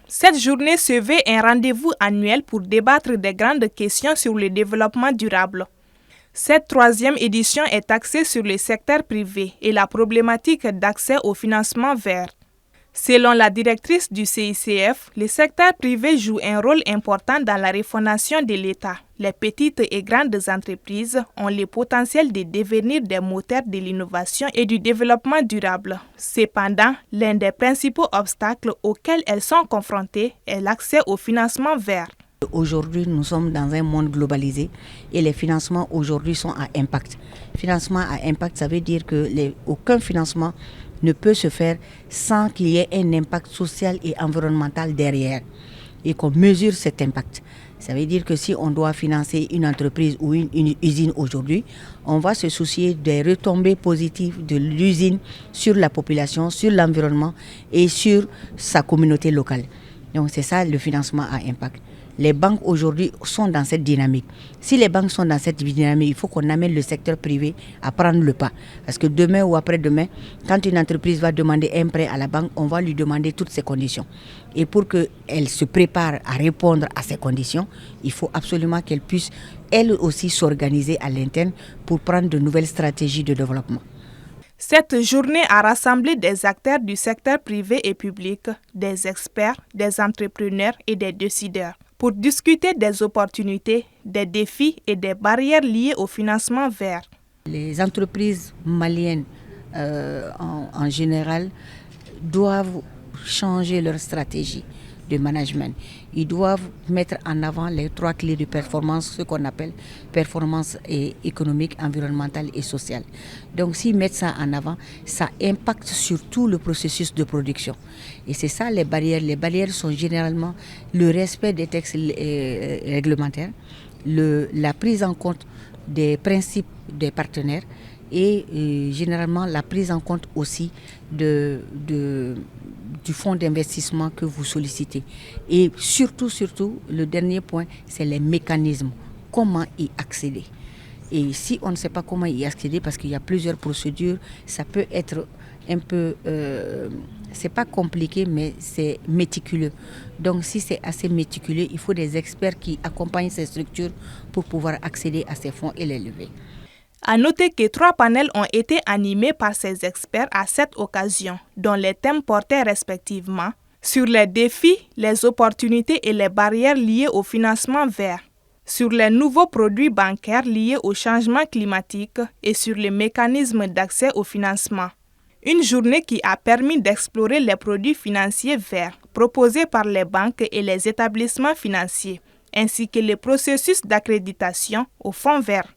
Cette journée se veut un rendez-vous annuel pour débattre des grandes questions sur le développement durable. Cette troisième édition est axée sur le secteur privé et la problématique d'accès au financement vert. Selon la directrice du CICF, le secteur privé joue un rôle important dans la refondation de l'État. Les petites et grandes entreprises ont le potentiel de devenir des moteurs de l'innovation et du développement durable. Cependant, l'un des principaux obstacles auxquels elles sont confrontées est l'accès au financement vert. Aujourd'hui, nous sommes dans un monde globalisé et les financements aujourd'hui sont à impact. Financement à impact, ça veut dire que aucun financement ne peut se faire sans qu'il y ait un impact social et environnemental derrière et qu'on mesure cet impact. Ça veut dire que si on doit financer une entreprise ou une usine aujourd'hui, on va se soucier des retombées positives de l'usine sur la population, sur l'environnement et sur sa communauté locale. Donc c'est ça le financement à impact. Les banques aujourd'hui sont dans cette dynamique. Si les banques sont dans cette dynamique, il faut qu'on amène le secteur privé à prendre le pas. Parce que demain ou après-demain, quand une entreprise va demander un prêt à la banque, on va lui demander toutes ces conditions. Et pour qu'elle se prépare à répondre à ces conditions, il faut absolument qu'elle puisse, elle aussi, s'organiser à l'interne pour prendre de nouvelles stratégies de développement. Cette journée a rassemblé des acteurs du secteur privé et public, des experts, des entrepreneurs et des décideurs, pour discuter des opportunités, des défis et des barrières liées au financement vert. Les entreprises maliennes, en général, doivent changer leur stratégie de management. Ils doivent mettre en avant les 3 clés de performance, ce qu'on appelle performance économique, environnementale et sociale. Donc s'ils mettent ça en avant, ça impacte sur tout le processus de production. Et c'est ça les barrières. Les barrières sont généralement le respect des textes réglementaires, la prise en compte des principes des partenaires et généralement la prise en compte aussi du fonds d'investissement que vous sollicitez. Et surtout, le dernier point, c'est les mécanismes. Comment y accéder? Et si on ne sait pas comment y accéder, parce qu'il y a plusieurs procédures, ça peut être un peu... c'est pas compliqué, mais c'est méticuleux. Donc si c'est assez méticuleux, il faut des experts qui accompagnent ces structures pour pouvoir accéder à ces fonds et les lever. À noter que 3 panels ont été animés par ces experts à cette occasion, dont les thèmes portaient respectivement sur les défis, les opportunités et les barrières liées au financement vert, sur les nouveaux produits bancaires liés au changement climatique et sur les mécanismes d'accès au financement. Une journée qui a permis d'explorer les produits financiers verts proposés par les banques et les établissements financiers, ainsi que les processus d'accréditation au fonds vert.